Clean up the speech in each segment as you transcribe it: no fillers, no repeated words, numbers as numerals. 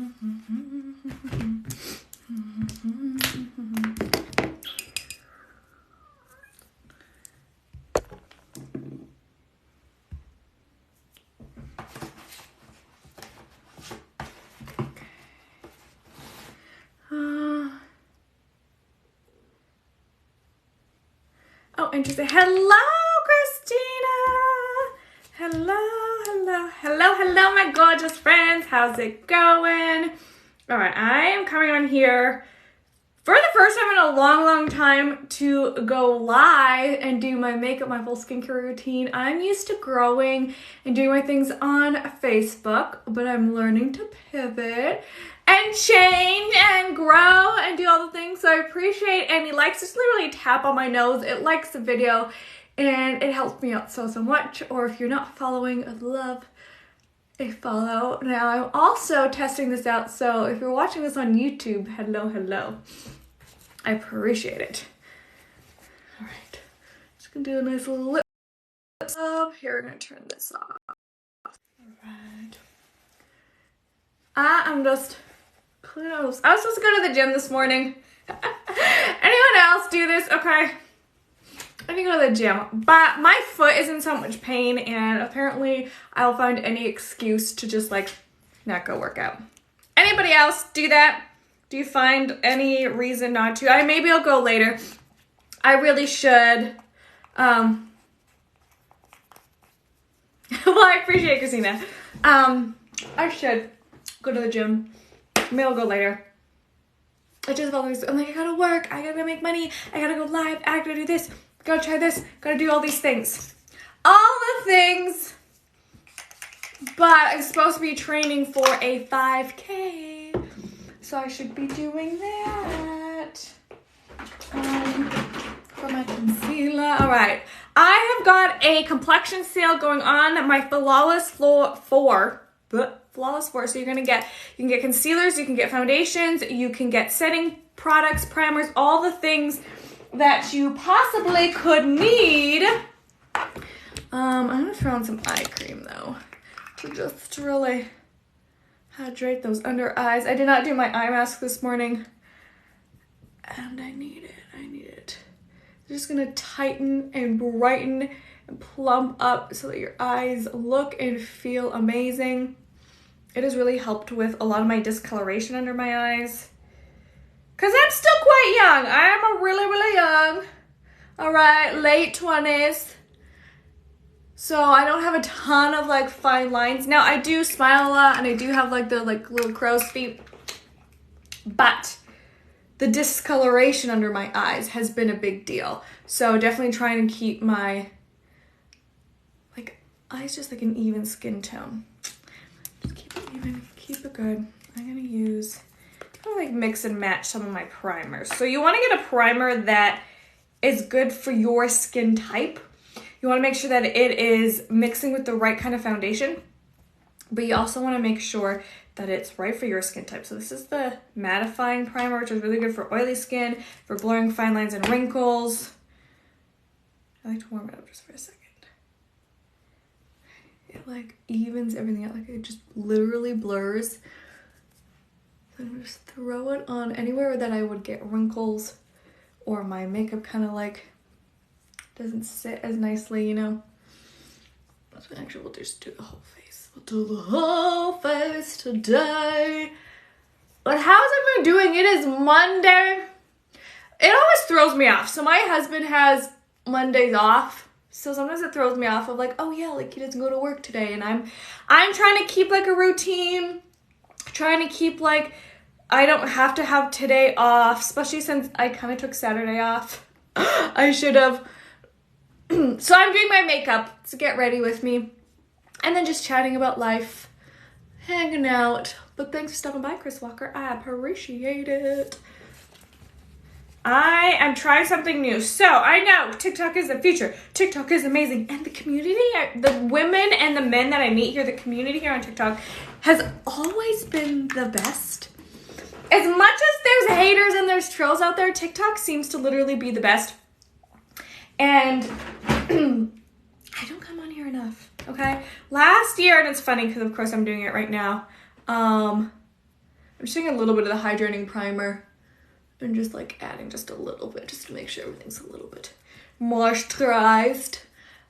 Oh, interesting. Hello, Christina. Hello, my gorgeous friends. How's it going? All right, I am coming on here for the first time in a long time to go live and do my makeup, my full skincare routine. I'm used to growing and doing my things on Facebook, but I'm learning to pivot and change and grow and do all the things. So I appreciate any likes. Just literally tap on my nose. It likes the video and it helps me out so much. Or if you're not following, I'd love a follow. Now I'm also testing this out. So if you're watching this on YouTube, hello. I appreciate it. All right, just gonna do a nice little lip up. Here, we're gonna turn this off. All right. I'm just close. I was supposed to go to the gym this morning. Anyone else do this? Okay. I can go to the gym, but my foot is in so much pain, and apparently I'll find any excuse to just like not go work out. Anybody else do that? Do you find any reason not to? Maybe I'll go later. I really should. Well, I appreciate it, Christina. I should go to the gym. Maybe I'll go later. I just always, I'm like, I gotta work. I gotta make money. I gotta go live. I gotta do this. Gotta try this. Gotta do all these things. All the things. But I'm supposed to be training for a 5K. So I should be doing that. For my concealer. All right. I have got a complexion sale going on. My Flawless 4. So you can get concealers, you can get foundations, you can get setting products, primers, all the things that you possibly could need. I'm gonna throw on some eye cream though, to just really hydrate those under eyes. I did not do my eye mask this morning, and I need it. I'm just gonna tighten and brighten and plump up so that your eyes look and feel amazing. It has really helped with a lot of my discoloration under my eyes. Because I'm still quite young. I'm really young. All right, late 20s. So I don't have a ton of like fine lines. Now I do smile a lot and I do have like the little crow's feet. But the discoloration under my eyes has been a big deal. So definitely trying to keep my eyes just like an even skin tone. Just keep it even, keep it good. I'm gonna use, mix and match some of my primers. So you wanna get a primer that is good for your skin type. You wanna make sure that it is mixing with the right kind of foundation, but you also wanna make sure that it's right for your skin type. So this is the mattifying primer, which is really good for oily skin, for blurring fine lines and wrinkles. I like to warm it up just for a second. It evens everything out, it just literally blurs. So I'm gonna just throw it on anywhere that I would get wrinkles or my makeup doesn't sit as nicely, So actually we'll just do the whole face. We'll do the whole face today. But how's everyone doing? It is Monday. It always throws me off. So my husband has Mondays off. So sometimes it throws me off of oh yeah, he doesn't go to work today. And I'm trying to keep a routine, trying to keep I don't have to have today off, especially since I kind of took Saturday off. I should have. So I'm doing my makeup to get ready with me. And then just chatting about life, hanging out. But thanks for stopping by, Chris Walker. I appreciate it. I am trying something new. So I know TikTok is the future. TikTok is amazing. And the community, the women and the men that I meet here, the community here on TikTok has always been the best. As much as there's haters and there's trolls out there, TikTok seems to literally be the best. And I don't come on here enough, okay? Last year, and it's funny because of course I'm doing it right now. I'm just taking a little bit of the hydrating primer and just like adding just a little bit just to make sure everything's a little bit moisturized.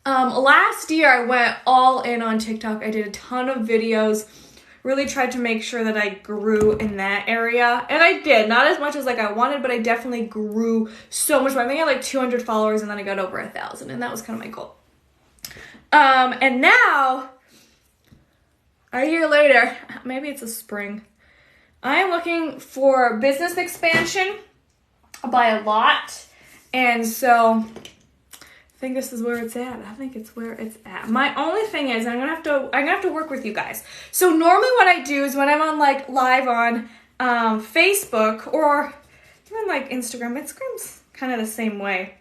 Last year I went all in on TikTok. I did a ton of videos, really tried to make sure that I grew in that area. And I did, not as much as like I wanted, but I definitely grew so much more. I think I had like 200 followers and then I got over 1,000 and that was kind of my goal. And now, a year later, maybe it's a spring, I am looking for business expansion by a lot. And so I think this is where it's at. I think it's where it's at. My only thing is I'm gonna have to work with you guys. So normally what I do is when I'm on like live on Facebook or even like Instagram, Instagram's kind of the same way.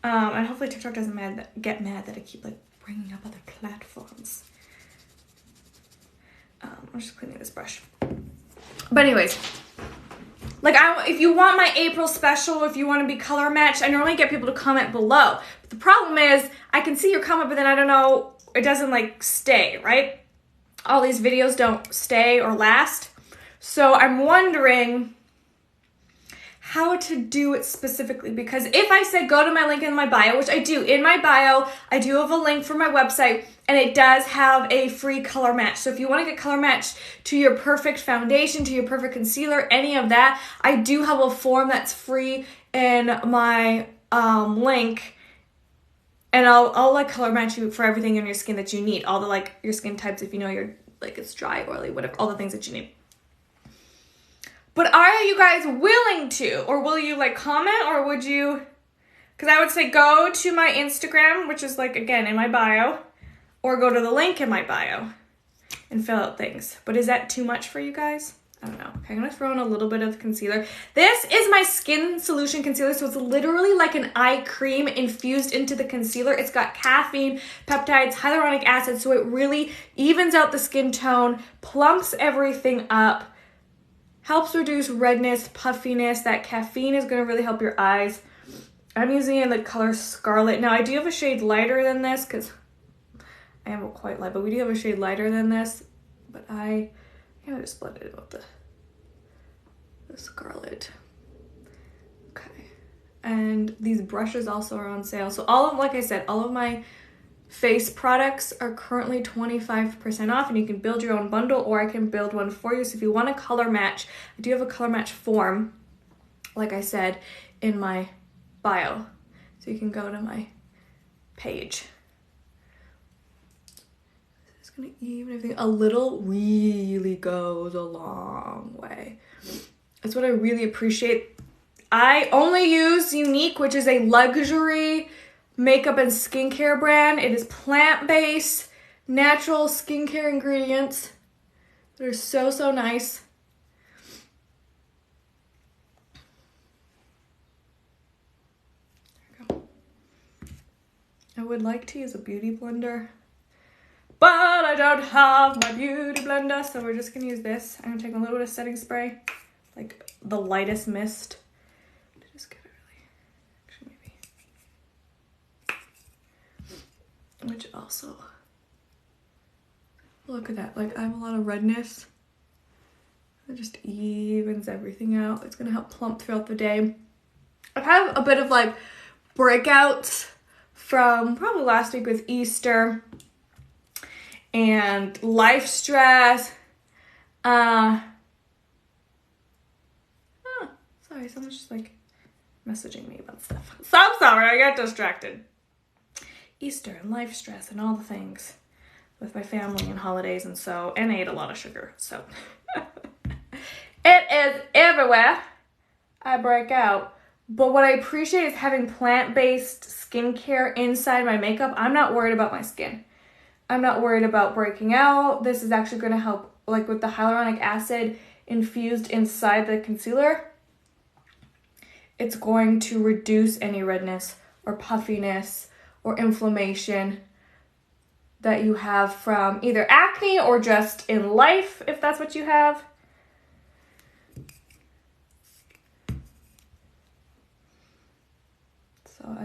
And hopefully TikTok doesn't get mad that I keep like bringing up other platforms. I'm just cleaning this brush. But anyways, like if you want my April special, if you want to be color matched, I normally get people to comment below. But the problem is I can see your comment, but then I don't know, it doesn't like stay, right? All these videos don't stay or last. So I'm wondering how to do it specifically, because if I said go to my link in my bio, which I do, in my bio, I do have a link for my website and it does have a free color match. So if you want to get color matched to your perfect foundation, to your perfect concealer, any of that, I do have a form that's free in my link, and I'll like color match you for everything in your skin that you need, all the like your skin types, if you know you're like it's dry, oily, whatever, all the things that you need. But are you guys willing to, or will you like comment, or would you, because I would say go to my Instagram, which is like, again, in my bio, or go to the link in my bio and fill out things. But is that too much for you guys? I don't know. Okay, I'm gonna throw in a little bit of concealer. This is my Skin Solution Concealer, so it's literally like an eye cream infused into the concealer. It's got caffeine, peptides, hyaluronic acid, so it really evens out the skin tone, plumps everything up, helps reduce redness, puffiness. That caffeine is going to really help your eyes. I'm using it in the color Scarlet. Now, I do have a shade lighter than this because I am quite light, but we do have a shade lighter than this. But I just blended it with the Scarlet. Okay. And these brushes also are on sale. So like I said, all of my face products are currently 25% off, and you can build your own bundle or I can build one for you. So if you want a color match, I do have a color match form, like I said, in my bio. So you can go to my page. It's gonna even everything a little really goes a long way. That's what I really appreciate. I only use Younique, which is a luxury makeup and skincare brand. It is plant-based, natural skincare ingredients. They're so, so nice. There we go. I would like to use a beauty blender, but I don't have my beauty blender, so we're just gonna use this. I'm gonna take a little bit of setting spray, like the lightest mist. Which also, look at that, like I have a lot of redness. It just evens everything out. It's gonna help plump throughout the day. I've had a bit of like breakouts from probably last week with Easter and life stress. Sorry, someone's just like messaging me about stuff. So I'm sorry, I got distracted. Easter and life stress and all the things with my family and holidays, and I ate a lot of sugar, so it is everywhere. I break out. But what I appreciate is having plant-based skincare inside my makeup. I'm not worried about my skin. I'm not worried about breaking out. This is actually going to help, like with the hyaluronic acid infused inside the concealer. It's going to reduce any redness or puffiness or inflammation that you have from either acne or just in life, if that's what you have. So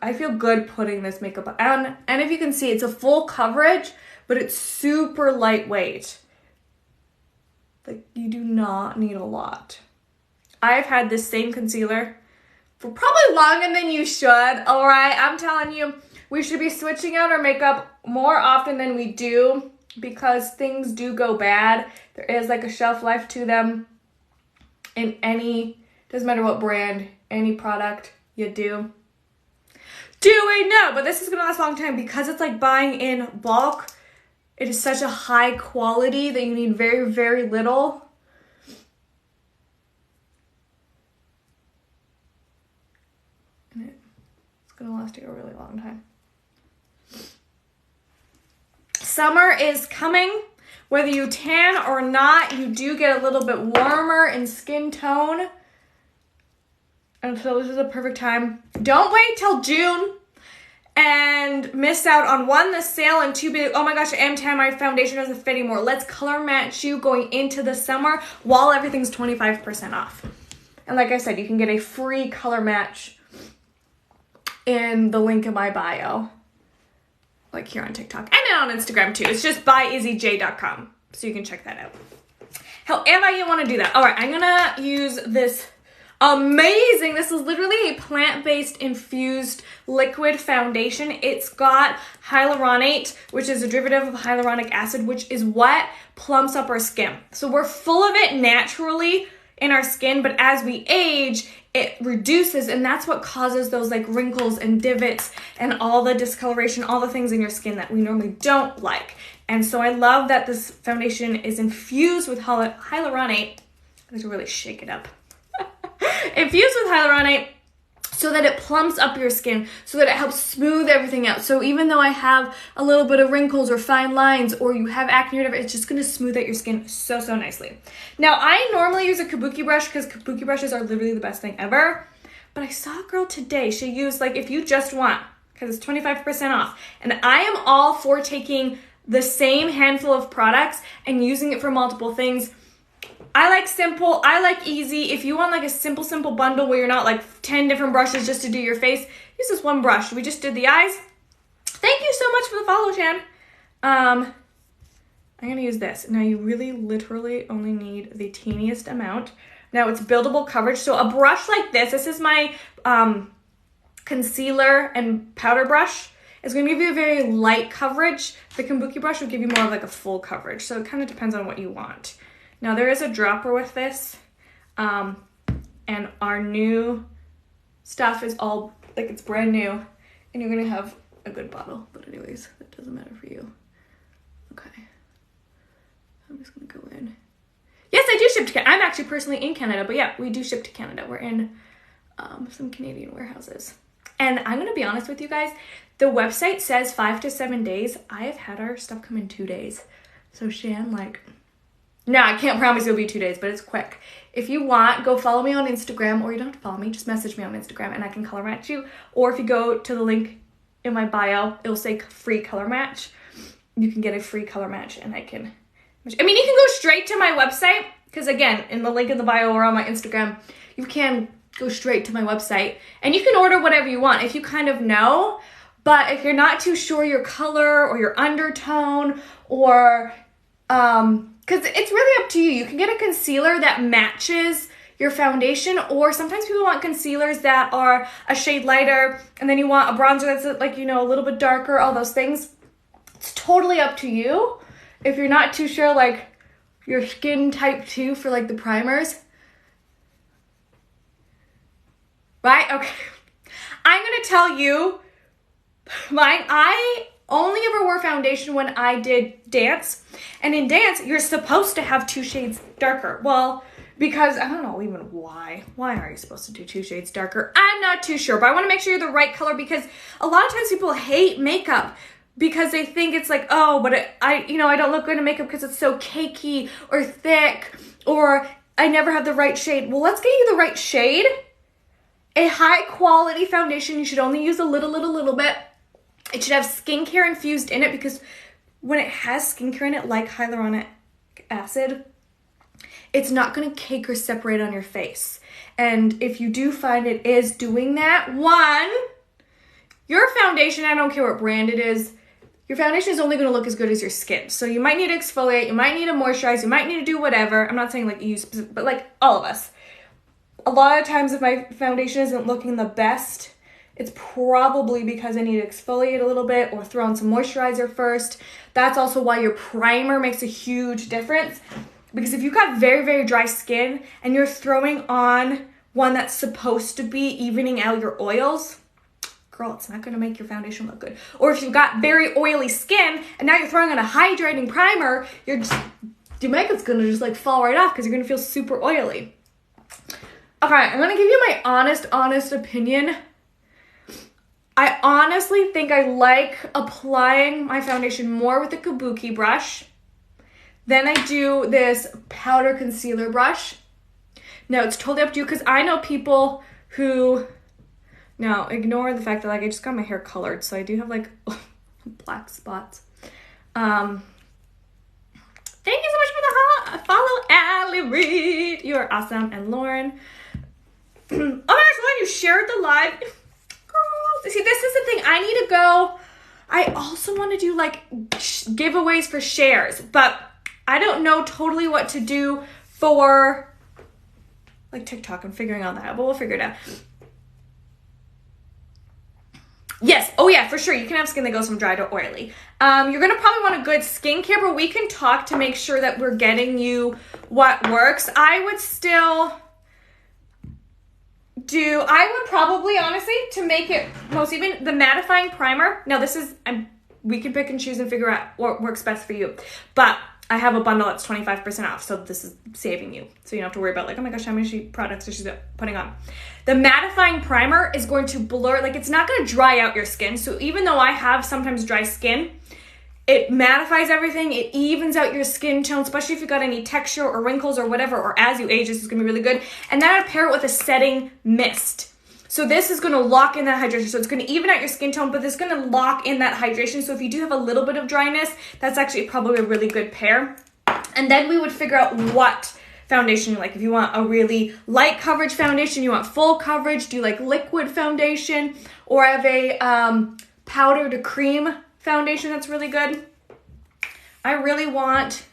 I feel good putting this makeup on. And if you can see, it's a full coverage, but it's super lightweight. Like, you do not need a lot. I've had this same concealer for probably longer than you should, all right? I'm telling you, we should be switching out our makeup more often than we do because things do go bad. There is like a shelf life to them in any, doesn't matter what brand, any product you do. Do we know? But this is gonna last a long time because it's like buying in bulk. It is such a high quality that you need very, very little. And it's gonna last you a really long time. Summer is coming. Whether you tan or not, you do get a little bit warmer in skin tone. And so this is a perfect time. Don't wait till June and miss out on one, the sale, and two, be oh my gosh, I am tan, my foundation doesn't fit anymore. Let's color match you going into the summer while everything's 25% off. And like I said, you can get a free color match in the link in my bio. Like here on TikTok and then on Instagram too. It's just byizzyj.com. So you can check that out. However you want to do that. All right, I'm going to use this amazing, this is literally a plant-based infused liquid foundation. It's got hyaluronate, which is a derivative of hyaluronic acid, which is what plumps up our skin. So we're full of it naturally in our skin, but as we age, it reduces, and that's what causes those like wrinkles and divots and all the discoloration, all the things in your skin that we normally don't like. And so I love that this foundation is infused with hyaluronate. I have to really shake it up. Infused with hyaluronate so that it plumps up your skin, so that it helps smooth everything out. So even though I have a little bit of wrinkles or fine lines or you have acne or whatever, it's just going to smooth out your skin so nicely. Now, I normally use a kabuki brush because kabuki brushes are literally the best thing ever. But I saw a girl today, she used, like, if you just want, because it's 25% off. And I am all for taking the same handful of products and using it for multiple things. I like simple, I like easy. If you want like a simple bundle where you're not like 10 different brushes just to do your face, use this one brush. We just did the eyes. Thank you so much for the follow, Shan. I'm gonna use this. Now you really literally only need the teeniest amount. Now it's buildable coverage. So a brush like this is my concealer and powder brush. It's gonna give you a very light coverage. The kabuki brush will give you more of like a full coverage. So it kind of depends on what you want. Now there is a dropper with this, and our new stuff is all, like it's brand new, and you're gonna have a good bottle, but anyways, that doesn't matter for you. Okay, I'm just gonna go in. Yes, I do ship to Canada. I'm actually personally in Canada, but yeah, we do ship to Canada. We're in some Canadian warehouses. And I'm gonna be honest with you guys, the website says 5 to 7 days. I have had our stuff come in 2 days. So Shan, like, no, I can't promise it'll be 2 days, but it's quick. If you want, go follow me on Instagram, or you don't have to follow me, just message me on Instagram and I can color match you. Or if you go to the link in my bio, it'll say free color match. You can get a free color match and I mean, you can go straight to my website, because again, in the link in the bio or on my Instagram, you can go straight to my website and you can order whatever you want if you kind of know. But if you're not too sure your color or your undertone, or because it's really up to you. You can get a concealer that matches your foundation, or sometimes people want concealers that are a shade lighter, and then you want a bronzer that's like, you know, a little bit darker, all those things. It's totally up to you. If you're not too sure, like, your skin type 2 for, like, the primers. Right? Okay. I'm going to tell you, I only ever wore foundation when I did dance. And in dance, you're supposed to have 2 shades darker. Well, because I don't know even why. Why are you supposed to do 2 shades darker? I'm not too sure, but I want to make sure you're the right color, because a lot of times people hate makeup because they think it's like, oh, but I don't look good in makeup because it's so cakey or thick, or I never have the right shade. Well, let's get you the right shade. A high quality foundation, you should only use a little bit. It should have skincare infused in it, because when it has skincare in it, like hyaluronic acid, it's not going to cake or separate on your face. And if you do find it is doing that, one, your foundation, I don't care what brand it is, your foundation is only going to look as good as your skin. So you might need to exfoliate, you might need to moisturize, you might need to do whatever. I'm not saying like you, but like all of us. A lot of times if my foundation isn't looking the best, it's probably because I need to exfoliate a little bit or throw on some moisturizer first. That's also why your primer makes a huge difference. Because if you've got very, very dry skin and you're throwing on one that's supposed to be evening out your oils, girl, it's not going to make your foundation look good. Or if you've got very oily skin and now you're throwing on a hydrating primer, your makeup's going to just like fall right off because you're going to feel super oily. Okay, I'm going to give you my honest opinion. I honestly think I like applying my foundation more with the Kabuki brush. Then I do this powder concealer brush. Now, it's totally up to you because I know people who... Now, ignore the fact that like I just got my hair colored, so I do have like black spots. Thank you so much for the follow, Allie Reed. You are awesome. And Lauren. Oh my gosh, Lauren, you shared the live. Girl, see, this is the thing. I need to go. I also want to do like giveaways for shares, but I don't know totally what to do for like TikTok. I'm figuring out that, but we'll figure it out. Yes. Oh yeah, for sure. You can have skin that goes from dry to oily. You're going to probably want a good skincare, but we can talk to make sure that we're getting you what works. I would probably, honestly, to make it most even, the mattifying primer. Now this is, we can pick and choose and figure out what works best for you. But I have a bundle that's 25% off, so this is saving you. So you don't have to worry about like, oh my gosh, how many products is she putting on? The mattifying primer is going to blur, like it's not going to dry out your skin. So even though I have sometimes dry skin, it mattifies everything. It evens out your skin tone, especially if you've got any texture or wrinkles or whatever, or as you age, this is going to be really good. And then I'd pair it with a setting mist. So this is going to lock in that hydration. So it's going to even out your skin tone, but it's going to lock in that hydration. So if you do have a little bit of dryness, that's actually probably a really good pair. And then we would figure out what foundation you like. If you want a really light coverage foundation, you want full coverage, do you like liquid foundation? Or I have a powder to cream foundation that's really good. I really want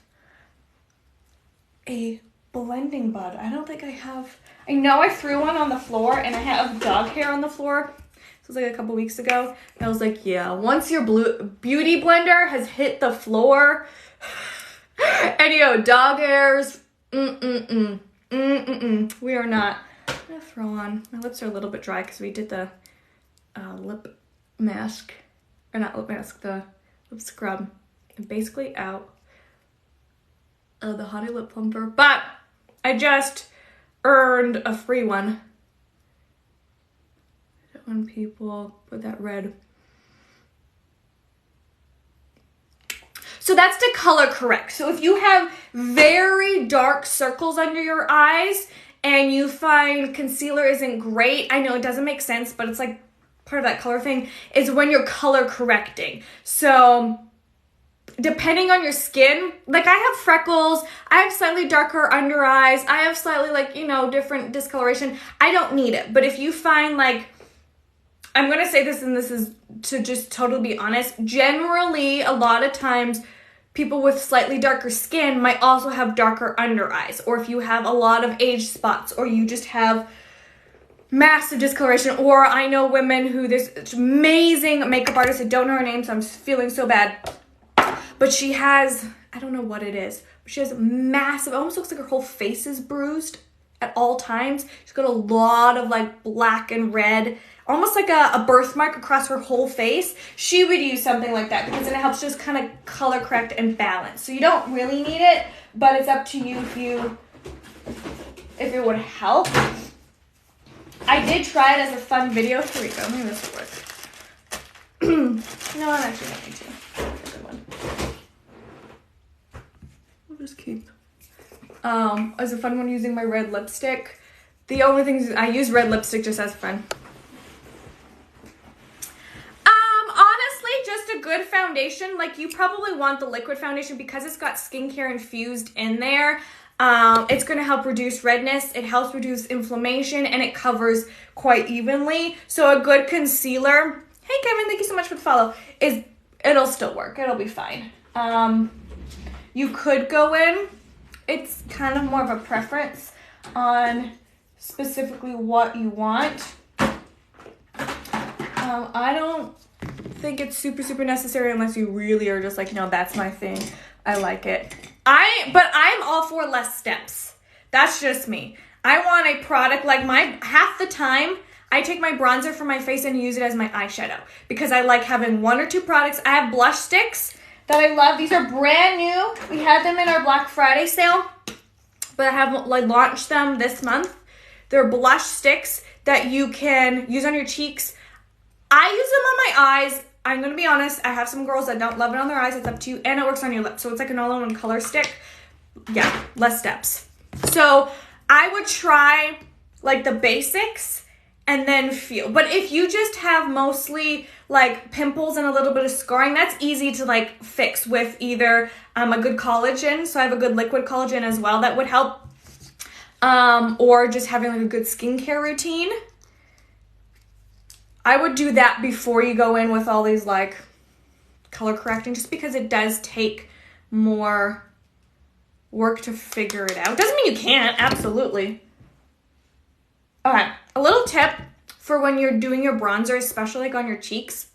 a blending bud. I don't think I have... I know I threw one on the floor and I have dog hair on the floor. This was like a couple weeks ago. And I was like, yeah, once your beauty blender has hit the floor and you know, dog hairs, we are not. I'm gonna throw on, my lips are a little bit dry because we did the lip mask, or not lip mask, the lip scrub. I'm basically out of the Hottie Lip Plumper, but I just earned a free one. When people put that red. So that's to color correct. So if you have very dark circles under your eyes and you find concealer isn't great, I know it doesn't make sense, but it's like part of that color thing, is when you're color correcting. So depending on your skin, like I have freckles, I have slightly darker under eyes, I have slightly like, you know, different discoloration. I don't need it. But if you find like, I'm going to say this, and this is to just totally be honest, generally a lot of times people with slightly darker skin might also have darker under eyes, or if you have a lot of age spots, or you just have massive discoloration. Or I know women who, there's amazing makeup artist, I don't know her name, so I'm feeling so bad. But she has, I don't know what it is, but she has massive, it almost looks like her whole face is bruised at all times. She's got a lot of like black and red, almost like a birthmark across her whole face. She would use something like that because then it helps just kind of color correct and balance. So you don't really need it, but it's up to you if it would help. I did try it as a fun video. Here we go, maybe this will work. No, I'm actually going to. That's a good one. I'll just keep. As a fun one using my red lipstick. The only thing I use red lipstick just as fun. Honestly, just a good foundation. Like you probably want the liquid foundation because it's got skincare infused in there. It's going to help reduce redness. It helps reduce inflammation and it covers quite evenly. So a good concealer, hey Kevin, thank you so much for the follow, is it'll still work. It'll be fine. You could go in. It's kind of more of a preference on specifically what you want. I don't think it's super necessary unless you really are just like, no, that's my thing. I like it. But I'm all for less steps. That's just me. I want a product like half the time I take my bronzer from my face and use it as my eyeshadow because I like having 1 or 2 products. I have blush sticks that I love. These are brand new. We had them in our Black Friday sale, but I have launched them this month. They're blush sticks that you can use on your cheeks. I use them on my eyes. I'm going to be honest. I have some girls that don't love it on their eyes. It's up to you. And it works on your lips. So it's like an all-in-one color stick. Yeah, less steps. So I would try like the basics and then feel. But if you just have mostly like pimples and a little bit of scarring, that's easy to like fix with either a good collagen. So I have a good liquid collagen as well that would help. Or just having like a good skincare routine. I would do that before you go in with all these like color correcting, just because it does take more work to figure it out. Doesn't mean you can't, absolutely. Okay, a little tip for when you're doing your bronzer, especially like on your cheeks.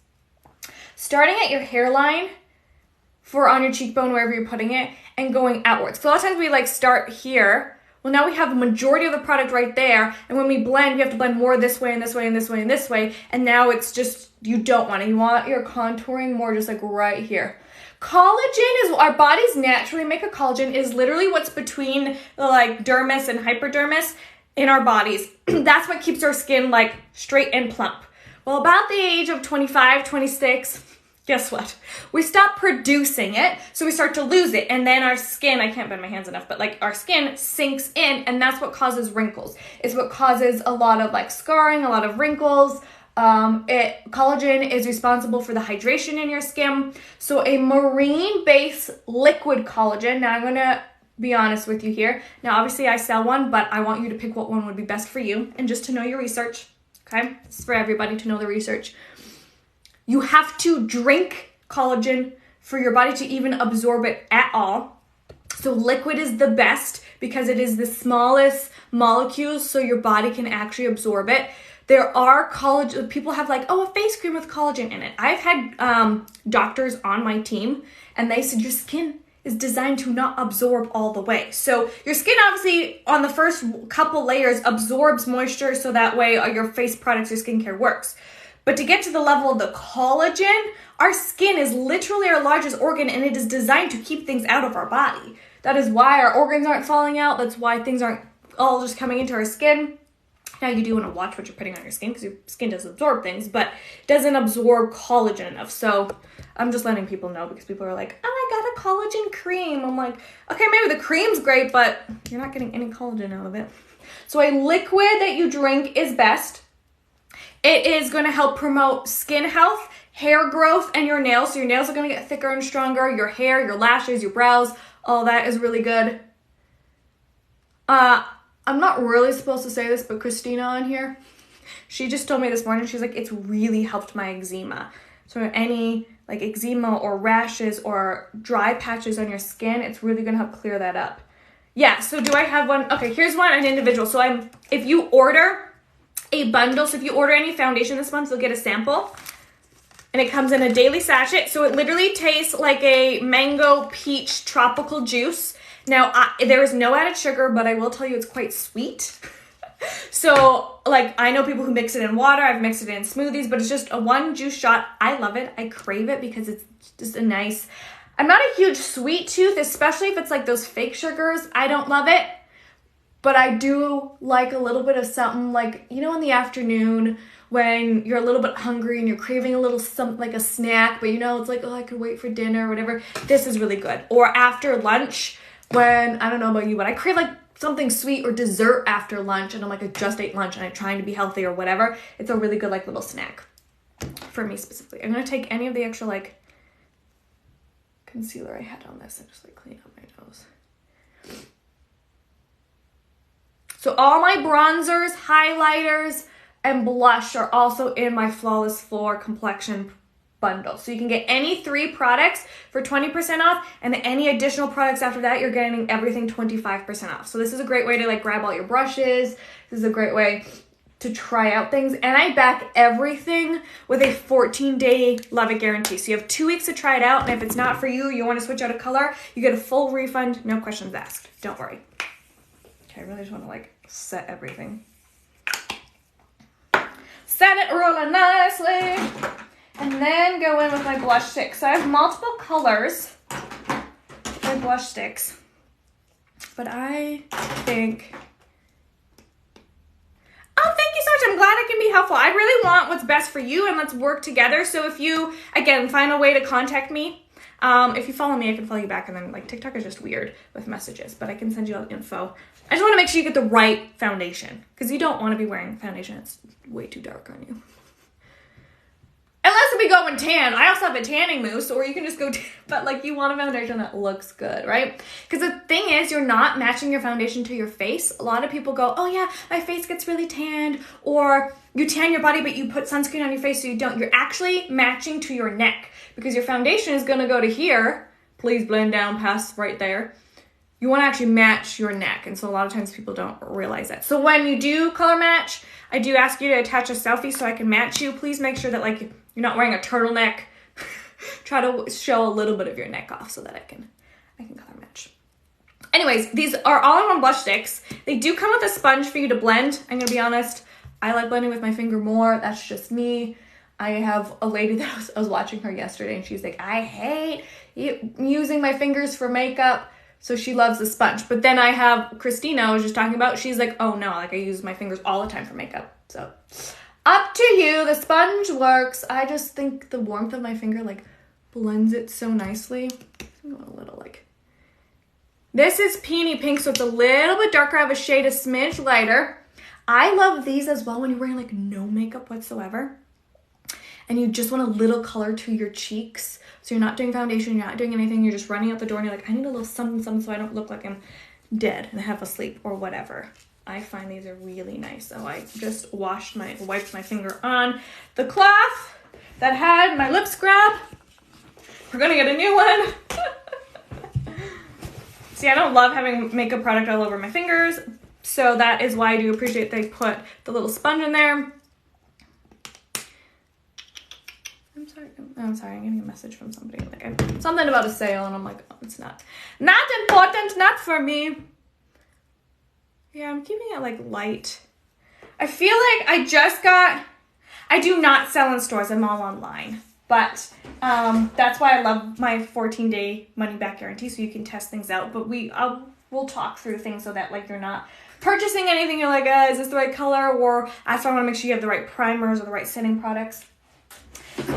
Starting at your hairline for on your cheekbone, wherever you're putting it, and going outwards. So a lot of times we like start here. Well, now we have the majority of the product right there, and when we blend, we have to blend more this way and this way and this way and this way, and now it's just, you don't want it. You want your contouring more just like right here. Collagen is, our bodies naturally make a collagen, is literally what's between the like dermis and hypodermis in our bodies. That's what keeps our skin like straight and plump. Well, about the age of 25, 26, guess what? We stop producing it, so we start to lose it, and then our skin, I can't bend my hands enough, but like our skin sinks in, and that's what causes wrinkles. It's what causes a lot of like scarring, a lot of wrinkles. Collagen is responsible for the hydration in your skin. So a marine-based liquid collagen, now I'm gonna be honest with you here. Now, obviously I sell one, but I want you to pick what one would be best for you, and just to know your research, okay? This is for everybody to know the research. You have to drink collagen for your body to even absorb it at all. So liquid is the best because it is the smallest molecules, so your body can actually absorb it. There are collagen, people have like, oh, a face cream with collagen in it. I've had doctors on my team, and they said your skin is designed to not absorb all the way. So your skin obviously on the first couple layers absorbs moisture, so that way your face products, your skincare works. But to get to the level of the collagen, our skin is literally our largest organ, and it is designed to keep things out of our body. That is why our organs aren't falling out. That's why things aren't all just coming into our skin. Now, you do want to watch what you're putting on your skin because your skin does absorb things, but it doesn't absorb collagen enough. So I'm just letting people know, because people are like, oh, I got a collagen cream. I'm like, okay, maybe the cream's great, but you're not getting any collagen out of it. So a liquid that you drink is best. It is going to help promote skin health, hair growth, and your nails. So your nails are going to get thicker and stronger. Your hair, your lashes, your brows, all that is really good. I'm not really supposed to say this, but Christina on here, she just told me this morning, she's like, it's really helped my eczema. So any like eczema or rashes or dry patches on your skin, it's really going to help clear that up. Yeah, so do I have one? Okay, here's one, an individual. So if you order a bundle, so if you order any foundation this month, you'll get a sample. And it comes in a daily sachet. So it literally tastes like a mango peach tropical juice. Now, there is no added sugar, but I will tell you it's quite sweet. So, like, I know people who mix it in water. I've mixed it in smoothies, but it's just a one juice shot. I love it. I crave it because it's just a nice... I'm not a huge sweet tooth, especially if it's like those fake sugars. I don't love it. But I do like a little bit of something like, you know, in the afternoon when you're a little bit hungry and you're craving a little something like a snack, but you know, it's like, oh, I could wait for dinner or whatever. This is really good. Or after lunch when, I don't know about you, but I crave like something sweet or dessert after lunch, and I'm like, I just ate lunch and I'm trying to be healthy or whatever. It's a really good like little snack for me specifically. I'm going to take any of the extra like concealer I had on this and just like clean up my nose. So all my bronzers, highlighters, and blush are also in my Flawless Floor complexion bundle. So you can get any 3 products for 20% off, and any additional products after that, you're getting everything 25% off. So this is a great way to like grab all your brushes. This is a great way to try out things. And I back everything with a 14-day love it guarantee. So you have 2 weeks to try it out. And if it's not for you, you want to switch out a color, you get a full refund, no questions asked. Don't worry. Okay, I really just want to like set everything. Set it really nicely. And then go in with my blush sticks. So I have multiple colors with my blush sticks. But I think... Oh, thank you so much. I'm glad I can be helpful. I really want what's best for you, and let's work together. So if you, again, find a way to contact me, if you follow me, I can follow you back. And then like TikTok is just weird with messages, but I can send you all the info. I just want to make sure you get the right foundation, because you don't want to be wearing foundation that's way too dark on you. Unless we go in tan. I also have a tanning mousse, or you can just go, but like you want a foundation that looks good, right? Because the thing is, you're not matching your foundation to your face. A lot of people go, oh yeah, my face gets really tanned, or you tan your body, but you put sunscreen on your face so you don't. You're actually matching to your neck, because your foundation is gonna go to here. Please blend down past right there. You wanna actually match your neck. And so a lot of times people don't realize that. So when you do color match, I do ask you to attach a selfie so I can match you. Please make sure that like you're not wearing a turtleneck. Try to show a little bit of your neck off so that I can color match. Anyways, these are all-in-one blush sticks. They do come with a sponge for you to blend. I'm gonna be honest, I like blending with my finger more. That's just me. I have a lady that I was watching her yesterday, and she's like, I hate using my fingers for makeup. So she loves the sponge. But then I have Christina, I was just talking about, she's like, oh no, like I use my fingers all the time for makeup. So up to you. The sponge works. I just think the warmth of my finger like blends it so nicely. I want a little like, this is Peony Pink, so it's a little bit darker. I have a shade a smidge lighter. I love these as well when you're wearing like no makeup whatsoever, and you just want a little color to your cheeks. So you're not doing foundation, you're not doing anything, you're just running out the door and you're like, I need a little something so I don't look like I'm dead and half asleep or whatever. I find these are really nice. So I just wiped my finger on the cloth that had my lip scrub. We're gonna get a new one. See, I don't love having makeup product all over my fingers, so that is why I do appreciate they put the little sponge in there. I'm sorry, I'm getting a message from somebody. Like something about a sale, and I'm like, oh, it's not important, not for me. Yeah, I'm keeping it like light. I feel like I do not sell in stores, I'm all online. But that's why I love my 14-day money back guarantee, so you can test things out. But we'll talk through things so that like you're not purchasing anything, you're like, is this the right color? Or that's why I want to make sure you have the right primers or the right setting products.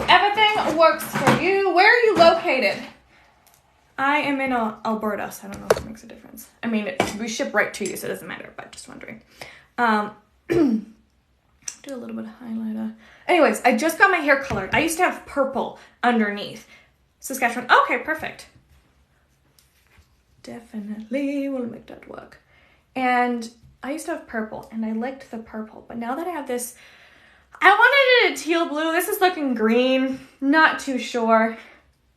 Everything works for you. Where are you located? I am in Alberta, so I don't know if it makes a difference. I mean, we ship right to you, so it doesn't matter, but just wondering. Do a little bit of highlighter. Anyways, I just got my hair colored. I used to have purple underneath. Saskatchewan. Okay, perfect. Definitely will make that work. And I used to have purple, and I liked the purple, but now that I have this, I wanted it a teal blue. This is looking green. Not too sure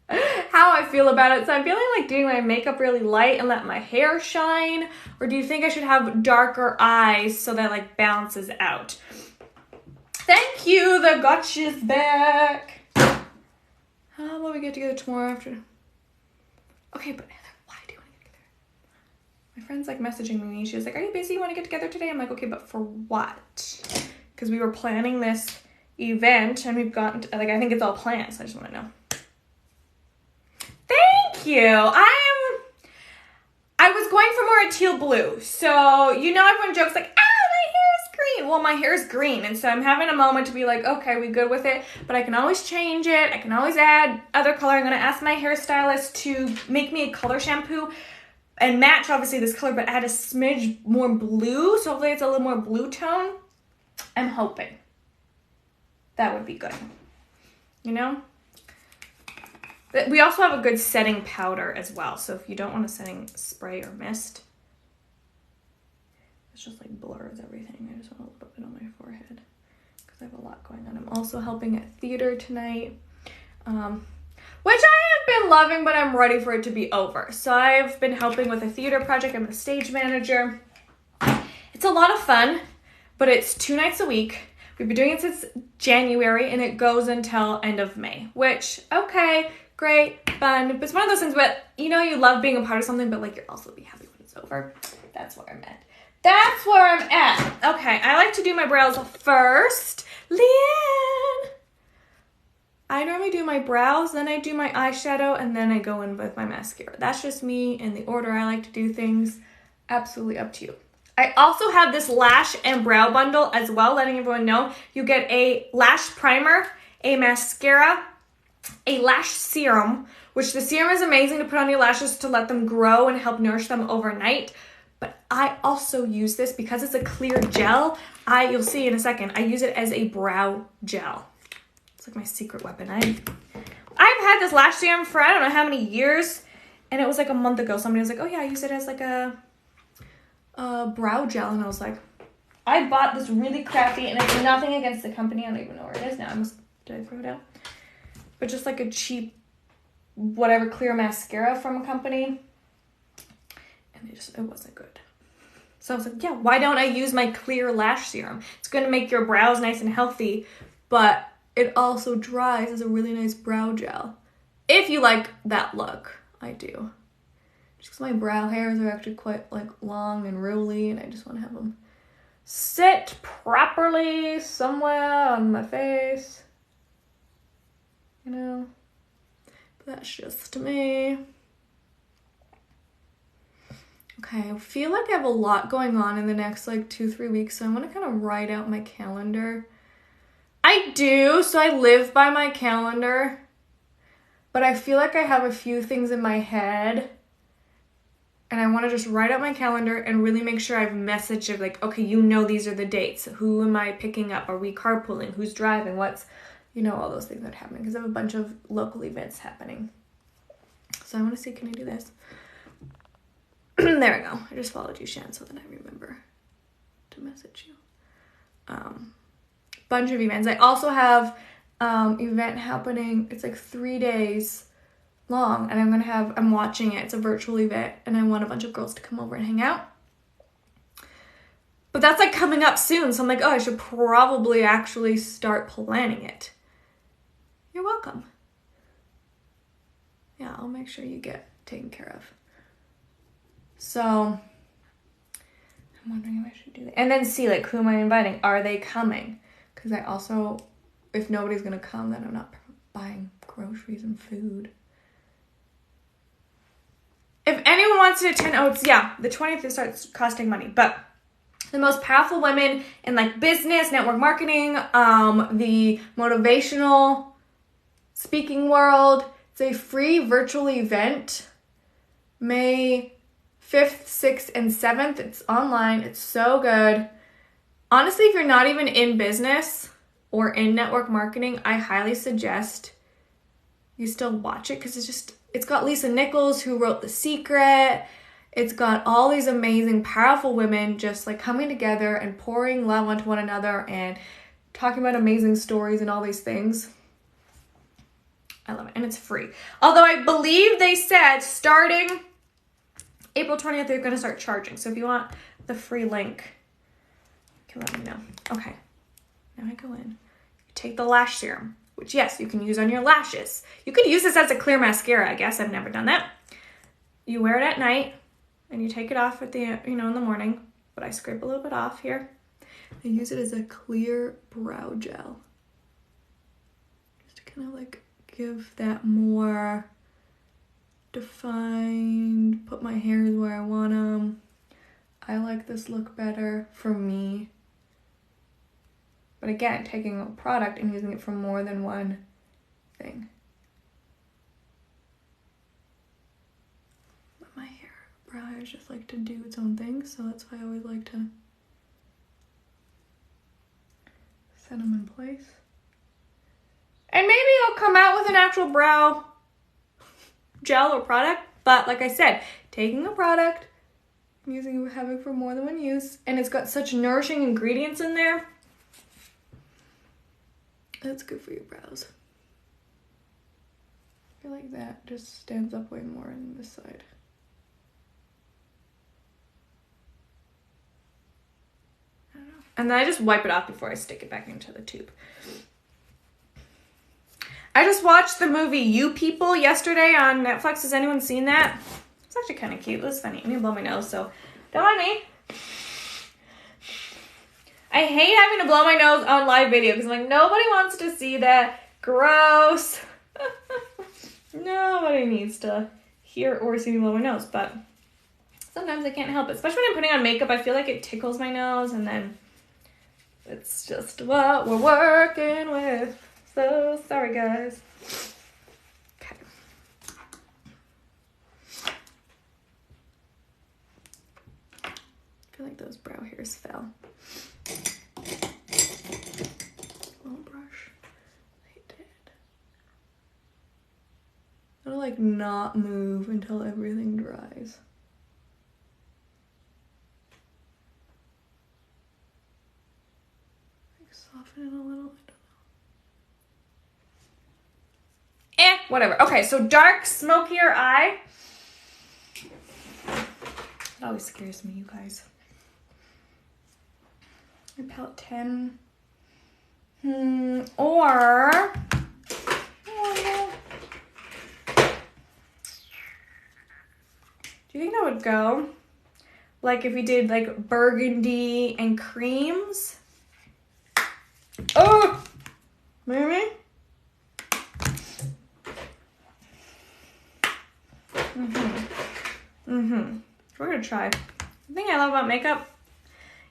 how I feel about it. So I'm feeling like doing my makeup really light and let my hair shine. Or do you think I should have darker eyes so that like balances out? Thank you. The gotcha's back. How about we get together tomorrow after? Okay, but Heather, why do you want to get together? My friend's like messaging me. She was like, are you busy? You want to get together today? I'm like, okay, but for what? Because we were planning this event and we've gotten to, like, I think it's all planned, so I just want to know. Thank you. I was going for more a teal blue. So, you know, everyone jokes like, my hair is green. Well, my hair is green. And so I'm having a moment to be like, okay, we good with it? But I can always change it. I can always add other color. I'm going to ask my hairstylist to make me a color shampoo and match, obviously, this color, but add a smidge more blue. So hopefully it's a little more blue tone. I'm hoping that would be good, you know? We also have a good setting powder as well. So if you don't want a setting spray or mist, it's just like blurs everything. I just want a little bit on my forehead because I have a lot going on. I'm also helping at theater tonight. which I have been loving, but I'm ready for it to be over. So I've been helping with a theater project. I'm a stage manager. It's a lot of fun, but it's 2 nights a week. We've been doing it since January, and it goes until end of May, which, okay, great, fun. But it's one of those things, but you know you love being a part of something, but like you're also be happy when it's over. That's where I'm at. That's where I'm at. Okay, I like to do my brows first. Leanne! I normally do my brows, then I do my eyeshadow, and then I go in with my mascara. That's just me and the order I like to do things. Absolutely up to you. I also have this lash and brow bundle as well, letting everyone know. You get a lash primer, a mascara, a lash serum, which the serum is amazing to put on your lashes to let them grow and help nourish them overnight. But I also use this because it's a clear gel. You'll see in a second, I use it as a brow gel. It's like my secret weapon. I've had this lash serum for I don't know how many years, and it was like a month ago. Somebody was like, oh yeah, I use it as like a brow gel, and I was like, I bought this really crappy, and it's nothing against the company. I don't even know where it is now. Did I throw it out? But just like a cheap, whatever, clear mascara from a company, and it wasn't good. So I was like, yeah, why don't I use my clear lash serum? It's going to make your brows nice and healthy, but it also dries as a really nice brow gel. If you like that look, I do. Just because my brow hairs are actually quite like long and rolly, and I just want to have them sit properly somewhere on my face. You know, but that's just me. Okay, I feel like I have a lot going on in the next like 2-3 weeks, so I want to kind of write out my calendar. I do, so I live by my calendar, but I feel like I have a few things in my head, and I want to just write out my calendar and really make sure I've messaged it, like, okay, you know these are the dates. Who am I picking up? Are we carpooling? Who's driving? What's, you know, all those things that happen, because I have a bunch of local events happening. So I want to see, can I do this? There we go. I just followed you, Shan, so that I remember to message you. Bunch of events. I also have event happening. It's like 3 days long, and I'm watching it. It's a virtual event, and I want a bunch of girls to come over and hang out. But that's like coming up soon, so I'm like, oh, I should probably actually start planning it. You're welcome. Yeah, I'll make sure you get taken care of. So I'm wondering if I should do that. And then see, like, who am I inviting? Are they coming? Because I also, if nobody's going to come, then I'm not buying groceries and food. If anyone wants to attend, the 20th it starts costing money. But the most powerful women in, like, business, network marketing, the motivational speaking world. It's a free virtual event. May 5th, 6th, and 7th. It's online. It's so good. Honestly, if you're not even in business or in network marketing, I highly suggest you still watch it, because it's got Lisa Nichols, who wrote The Secret. It's got all these amazing, powerful women just like coming together and pouring love onto one another and talking about amazing stories and all these things. I love it. And it's free. Although I believe they said starting April 20th, they're going to start charging. So if you want the free link, you can let me know. Okay. Now I go in. You take the lash serum, which, yes, you can use on your lashes. You could use this as a clear mascara, I guess. I've never done that. You wear it at night, and you take it off at the, in the morning. But I scrape a little bit off here. I use it as a clear brow gel. Just to kind of like give that more defined, put my hairs where I want them. I like this look better for me. But again, taking a product and using it for more than one thing. But my brow hairs just like to do its own thing, so that's why I always like to set them in place. And maybe I'll come out with an actual brow gel or product, but like I said, taking a product, having it for more than one use, and it's got such nourishing ingredients in there. That's good for your brows. I feel like that just stands up way more than this side. I don't know. And then I just wipe it off before I stick it back into the tube. I just watched the movie You People yesterday on Netflix. Has anyone seen that? It's actually kind of cute. It was funny. I need to blow my nose, so don't mind me. I hate having to blow my nose on live video because I'm like, nobody wants to see that. Gross. Nobody needs to hear or see me blow my nose, but sometimes I can't help it. Especially when I'm putting on makeup, I feel like it tickles my nose, and then it's just what we're working with. So sorry, guys. Okay. I feel like those brow hairs fell. Little brush. They did. It'll like not move until everything dries. Like soften it a little. Whatever. Okay, so dark, smokier eye. It always scares me, you guys. My palette 10. Or... do you think that would go? Like if we did like burgundy and creams? Oh! Maybe? We're gonna try. The thing I love about makeup,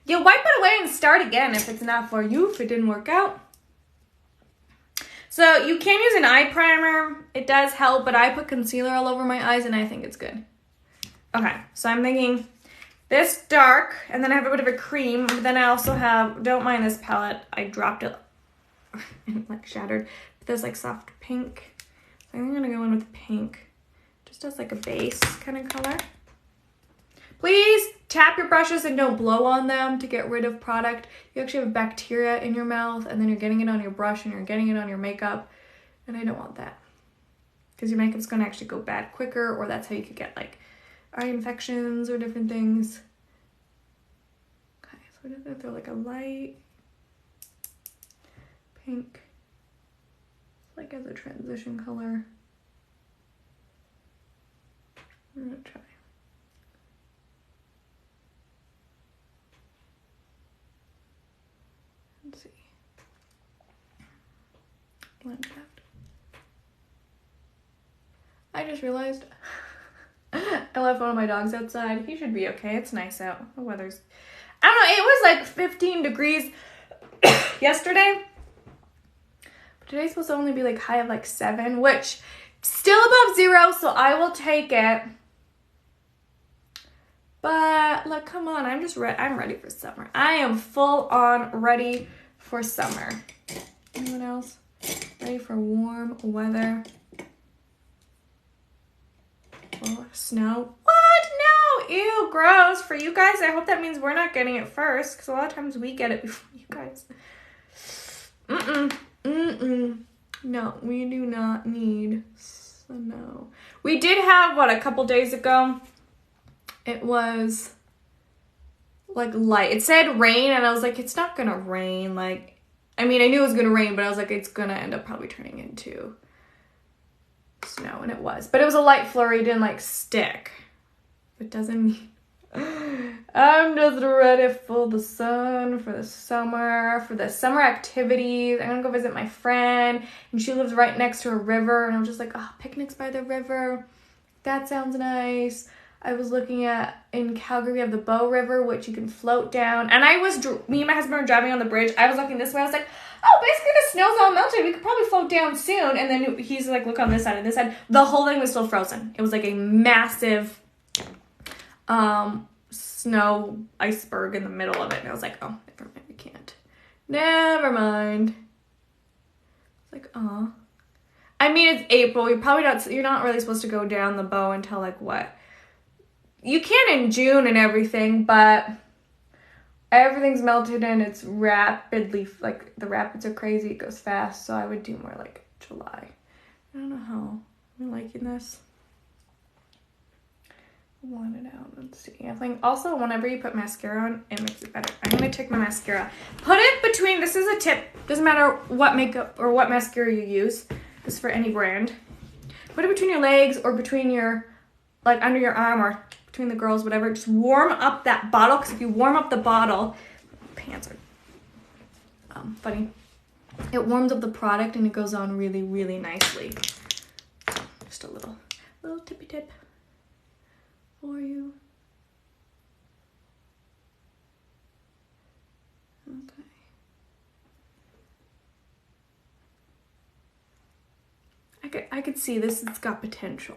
you wipe it away and start again if it's not for you, if it didn't work out. So you can use an eye primer. It does help, but I put concealer all over my eyes and I think it's good. Okay, so I'm thinking this dark, and then I have a bit of a cream, but then I also have, don't mind this palette, I dropped it and it like shattered. But there's like soft pink. So I think I'm gonna go in with pink. Just as like a base kind of color. Please tap your brushes and don't blow on them to get rid of product. You actually have bacteria in your mouth, and then you're getting it on your brush and you're getting it on your makeup, and I don't want that. Because your makeup's gonna actually go bad quicker, or that's how you could get like eye infections or different things. Okay, so we're just gonna throw like a light pink, like as a transition color. I'm gonna try. Let's see. Blend that. I just realized I left one of my dogs outside. He should be okay. It's nice out. The weather's... I don't know. It was like 15 degrees yesterday. But today's supposed to only be like high of like 7, which still above 0, so I will take it. But look, come on. I'm ready for summer. I am full on ready for summer. Anyone else? Ready for warm weather? Oh, snow. What? No! Ew, gross. For you guys, I hope that means we're not getting it first, because a lot of times we get it before you guys. No, we do not need snow. We did have, what, a couple days ago? It was like light. It said rain, and I was like, it's not gonna rain. Like, I mean, I knew it was gonna rain, but I was like, it's gonna end up probably turning into snow, and it was. But it was a light flurry, it didn't like stick. It doesn't mean... I'm just ready for the sun, for the summer activities. I'm gonna go visit my friend, and she lives right next to a river, and I'm just like, oh, picnics by the river. That sounds nice. I was looking at, in Calgary, we have the Bow River, which you can float down. And me and my husband were driving on the bridge. I was looking this way. I was like, oh, basically the snow's all melted. We could probably float down soon. And then he's like, look on this side and this side. The whole thing was still frozen. It was like a massive snow iceberg in the middle of it. And I was like, oh, never mind, we can't. Never mind. It's like, aw. I mean, it's April. You're not really supposed to go down the Bow until like what? You can in June and everything, but everything's melted and it's rapidly, like the rapids are crazy, it goes fast, so I would do more like July. I don't know how I'm liking this. Blend it out. Let's see. I think also whenever you put mascara on, it makes it better. I'm gonna take my mascara. Put it between, this is a tip. Doesn't matter what makeup or what mascara you use. This is for any brand. Put it between your legs or between your, like under your arm or between the girls, whatever. Just warm up that bottle, because if you warm up the bottle, pants are funny. It warms up the product and it goes on really, really nicely. Just a little tippy tip for you. Okay. I could see this, it's got potential.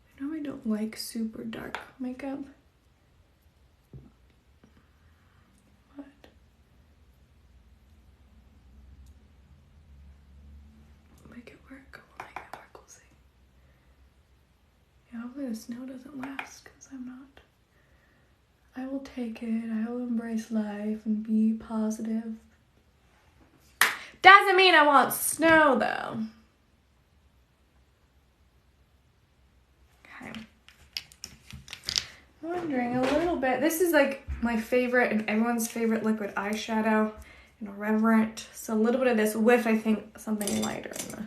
I know I don't like super dark makeup. But make it work. We'll make it work, we'll see. Yeah, hopefully the snow doesn't last, because I'm not. I will take it. I will embrace life and be positive. Doesn't mean I want snow, though. Okay. I'm wondering a little bit. This is like my favorite and everyone's favorite liquid eyeshadow in Irreverent. So a little bit of this with, I think, something lighter in the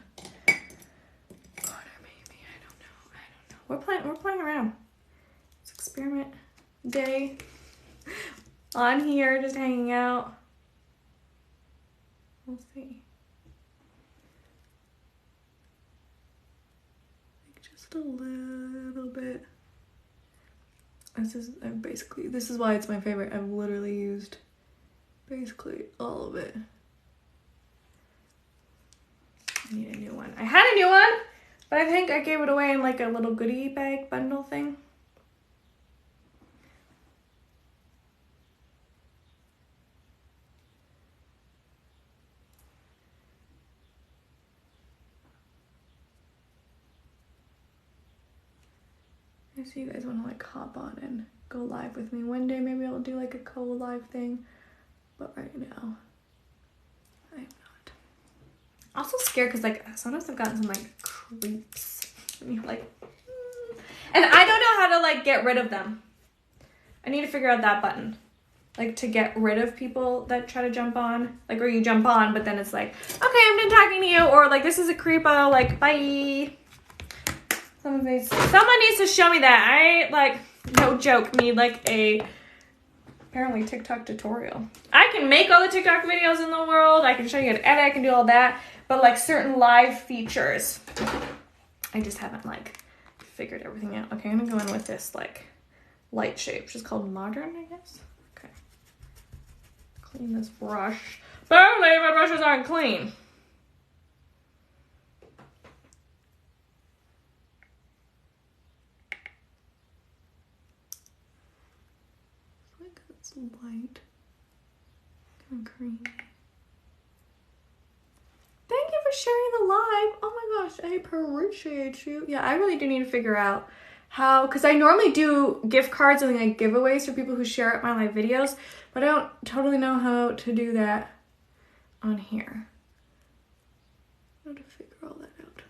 corner, maybe. I don't know. We're playing around. It's experiment day on here, just hanging out. We'll see. Like just a little bit. This is why it's my favorite. I've literally used basically all of it. I need a new one. I had a new one, but I think I gave it away in like a little goodie bag bundle thing. I see you guys want to like hop on and go live with me. One day maybe I'll do like a co-live thing, but right now I'm not. Also scared because like sometimes I've gotten some like creeps and you're like, and I don't know how to like get rid of them. I need to figure out that button, like to get rid of people that try to jump on, like, or you jump on but then it's like, okay, I'm done talking to you, or like this is a creepo, like bye. Someone needs to show me that. I, like, no joke, need like a, apparently TikTok tutorial. I can make all the TikTok videos in the world. I can show you how to edit. I can do all that. But like certain live features, I just haven't like figured everything out. Okay, I'm gonna go in with this like light shade, which is called Modern, I guess. Okay. Clean this brush. Apparently my brushes aren't clean. Light, kind of creamy. Thank you for sharing the live. Oh my gosh, I appreciate you. Yeah, I really do need to figure out how, because I normally do gift cards and like giveaways for people who share my live videos, but I don't totally know how to do that on here. How to figure all that out.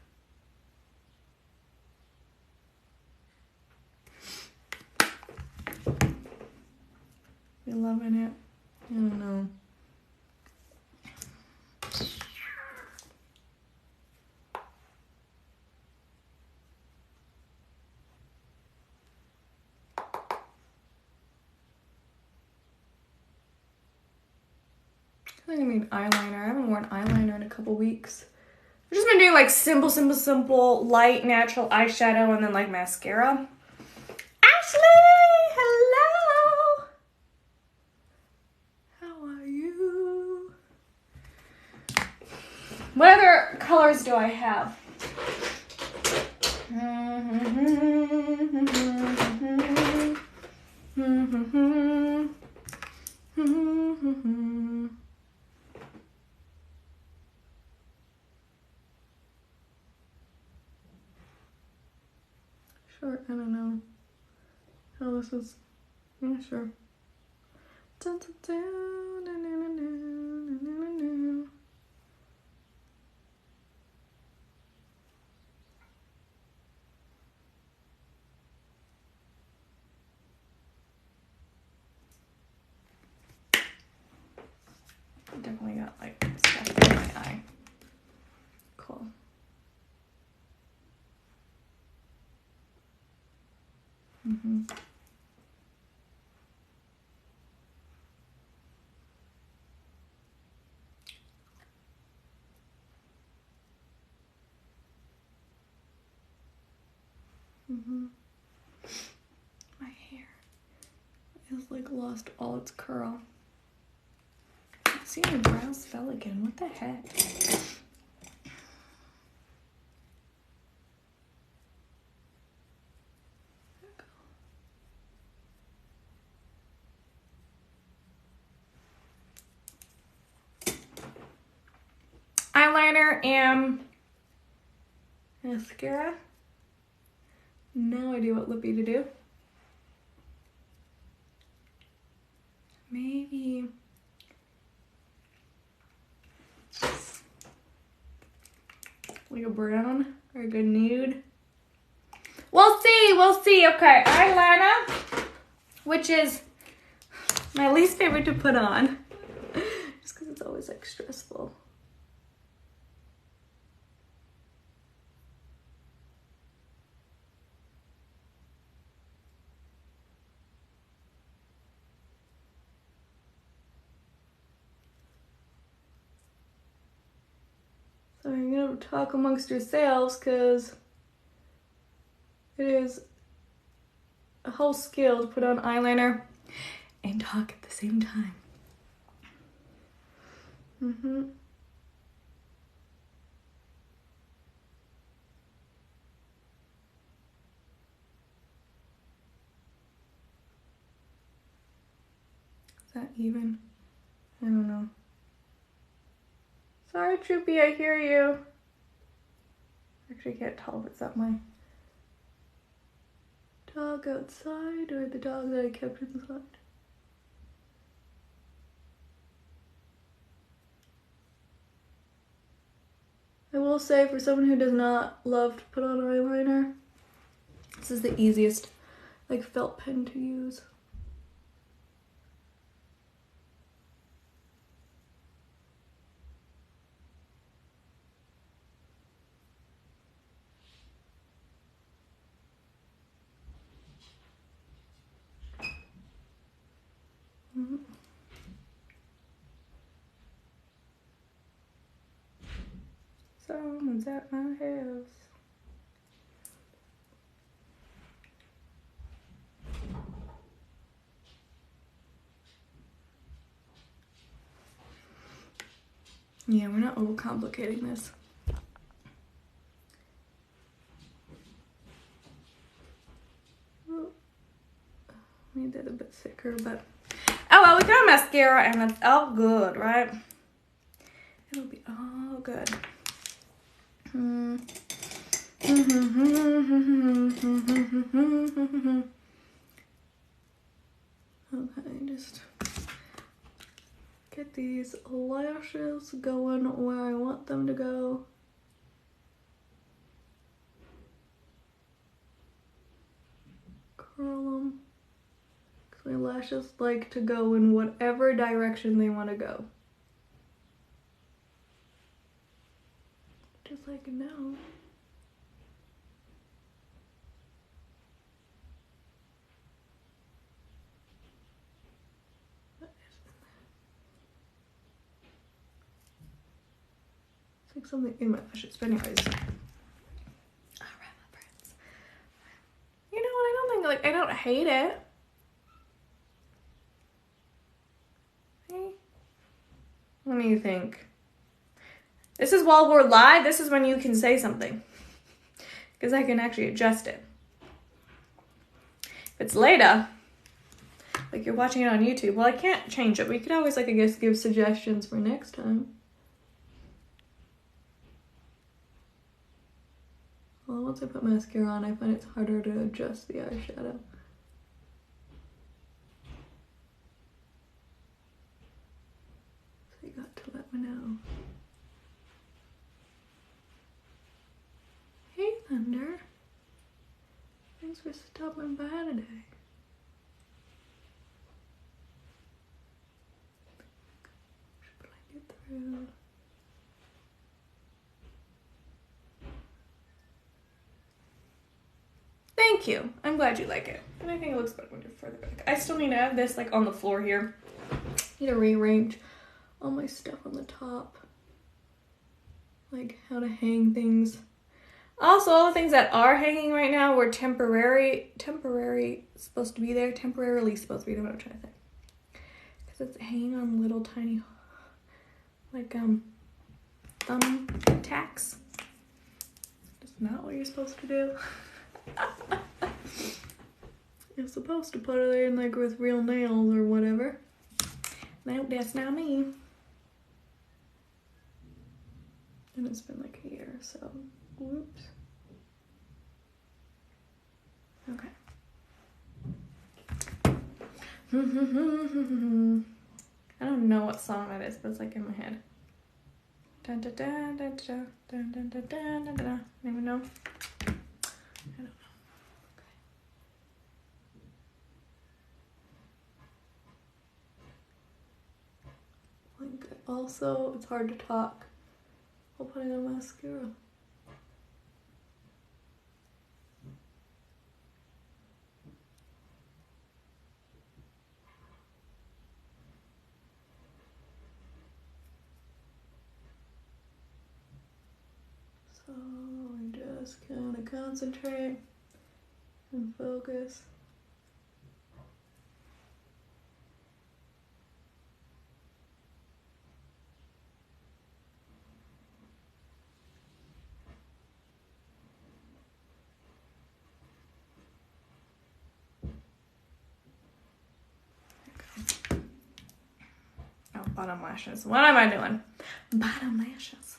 You loving it? I don't know. I think I need eyeliner. I haven't worn eyeliner in a couple weeks. I've just been doing like simple, light, natural eyeshadow and then like mascara. Ashley! Hello! How are you? What other colors do I have? Sure, I don't know how this is. Yeah, sure. Dun, dun, dun, dun, dun, dun, dun, dun. got like stuff in my eye. Cool. Mm-hmm. Mm-hmm. My hair is like lost all its curl. See, my brows fell again. What the heck? Eyeliner and mascara. No idea what lippy to do. Maybe like a brown or a good nude. We'll see, we'll see. Okay, eyeliner, which is my least favorite to put on. Just because it's always like stressful. So you're gonna talk amongst yourselves because it is a whole skill to put on eyeliner and talk at the same time. Mm-hmm. Is that even? I don't know. Sorry, Troopy, I hear you. Actually, I can't tell if it's at my dog outside or the dog that I kept inside. I will say, for someone who does not love to put on eyeliner, this is the easiest, like, felt pen to use. Mm-hmm. Someone's at my house. Yeah, we're not overcomplicating this. Made that a bit thicker, but oh well, we got mascara and it's all good, right? It'll be all good. Okay, just get these lashes going where I want them to go. Curl them. Because my lashes like to go in whatever direction they want to go. Just like now. It's like something in my lashes, but anyways. You know what, I don't think, like, I don't hate it. Hey. What do you think? This is while we're live, this is when you can say something. Because I can actually adjust it. If it's later, like you're watching it on YouTube, well, I can't change it. We could always, like, I guess, give suggestions for next time. Well, once I put mascara on, I find it's harder to adjust the eyeshadow. So you got to let me know. Hey, Thunder. Thanks for stopping by today. Should I get through? Rude. Thank you. I'm glad you like it. And I think it looks better when you're further back. I still need to have this like on the floor here. Need to rearrange all my stuff on the top. Like how to hang things. Also, all the things that are hanging right now were temporarily supposed to be there. Temporarily supposed to be there, what I'm trying to say. Because it's hanging on little tiny, like, thumb tacks. That's not what you're supposed to do. You're supposed to put it in, like, with real nails or whatever. Nope, that's not me. And it's been like a year, so whoops. Okay. I don't know what song that is, but it's like in my head. Dun, dun, dun, dun, dun, dun, dun, dun, dun, dun, dun. Anyone know? I don't know. Okay. Like, also, it's hard to talk while putting on mascara. So I just kind of concentrate and focus. Oh, bottom lashes. What am I doing? Bottom lashes.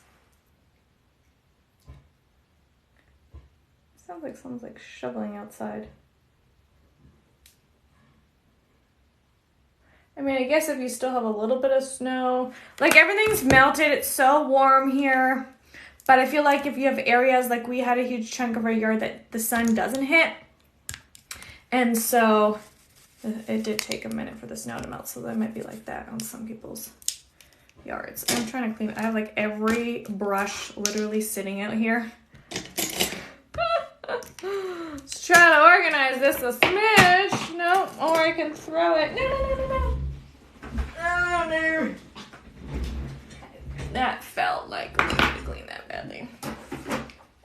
Sounds like someone's like shoveling outside. I mean, I guess if you still have a little bit of snow, like everything's melted, it's so warm here. But I feel like if you have areas like we had a huge chunk of our yard that the sun doesn't hit. And so it did take a minute for the snow to melt. So that might be like that on some people's yards. I'm trying to clean it. I have like every brush literally sitting out here. Let's try to organize this a smidge. No, or I can throw it. No. Oh, no. That felt like we need to clean that badly.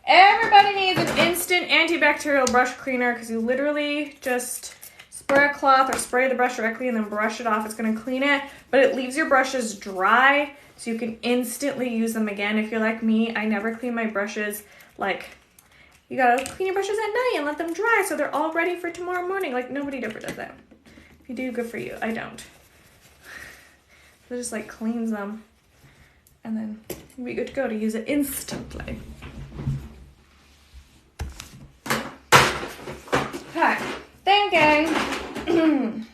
Everybody needs an instant antibacterial brush cleaner because you literally just spray a cloth or spray the brush directly and then brush it off. It's going to clean it, but it leaves your brushes dry so you can instantly use them again. If you're like me, I never clean my brushes. Like, you gotta clean your brushes at night and let them dry so they're all ready for tomorrow morning. Like, nobody ever does that. If you do, good for you. I don't. So just like cleans them and then you'll be good to go to use it instantly. Okay, thinking.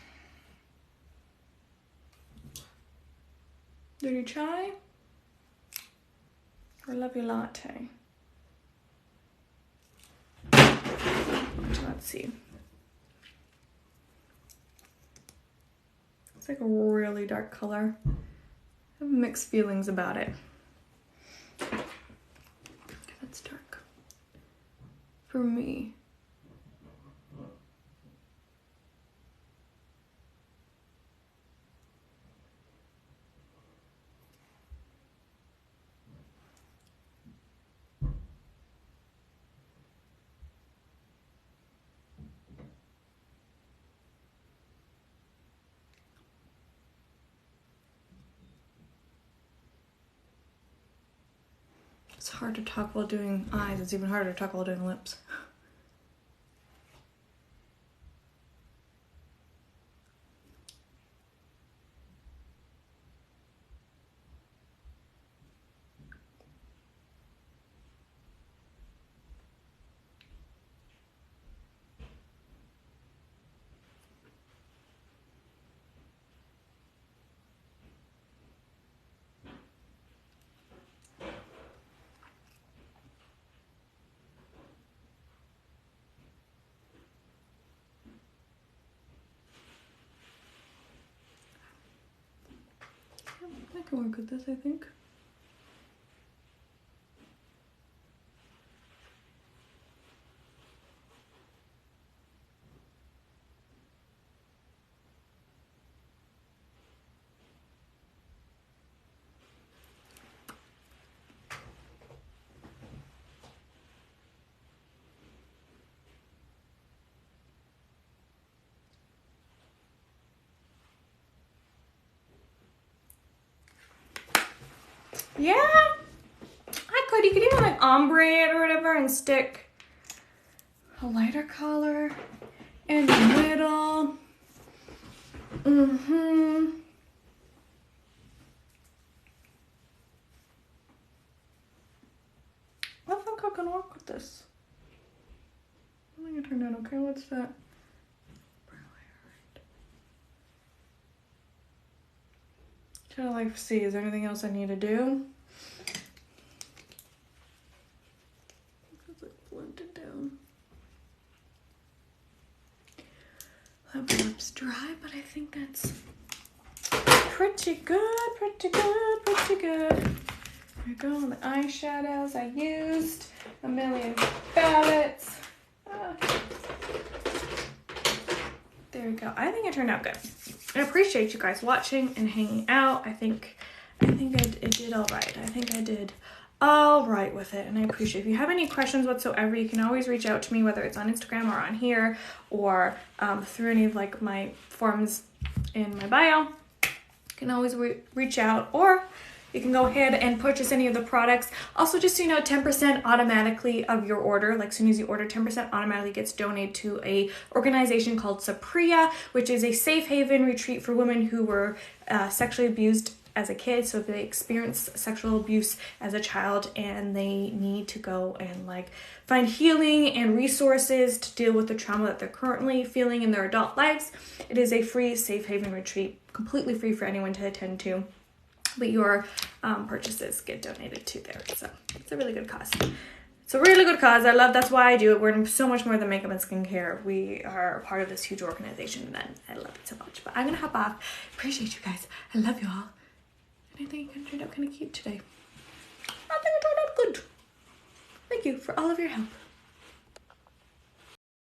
Dirty chai or love your latte? Let's see. It's like a really dark color. I have mixed feelings about it. That's dark. For me. It's hard to talk while doing eyes. It's even harder to talk while doing lips. can work with this, I think. Yeah, you could even like ombre it or whatever and stick a lighter color in the middle. I think I can work with this. I think it turned out okay. What's that? Trying to like see, is there anything else I need to do? It's like blended down. My lips dry, but I think that's pretty good, pretty good, pretty good. There we go, the eyeshadows I used. A million palettes. There we go. I think it turned out good. I appreciate you guys watching and hanging out. I think I did all right. I think I did all right with it, and I appreciate it. If you have any questions whatsoever, you can always reach out to me, whether it's on Instagram or on here, or through any of like my forms in my bio. You can always reach out, or you can go ahead and purchase any of the products. Also, just so you know, 10% automatically of your order, like as soon as you order, 10% automatically gets donated to a organization called Sapria, which is a safe haven retreat for women who were sexually abused as a kid. So if they experience sexual abuse as a child and they need to go and like find healing and resources to deal with the trauma that they're currently feeling in their adult lives, it is a free safe haven retreat, completely free for anyone to attend to. But your purchases get donated to there. So it's a really good cause. It's a really good cause. That's why I do it. We're so much more than makeup and skincare. We are a part of this huge organization, and I love it so much. But I'm going to hop off. Appreciate you guys. I love you all. And I think it turned out kind of cute today. I think it turned out good. Thank you for all of your help.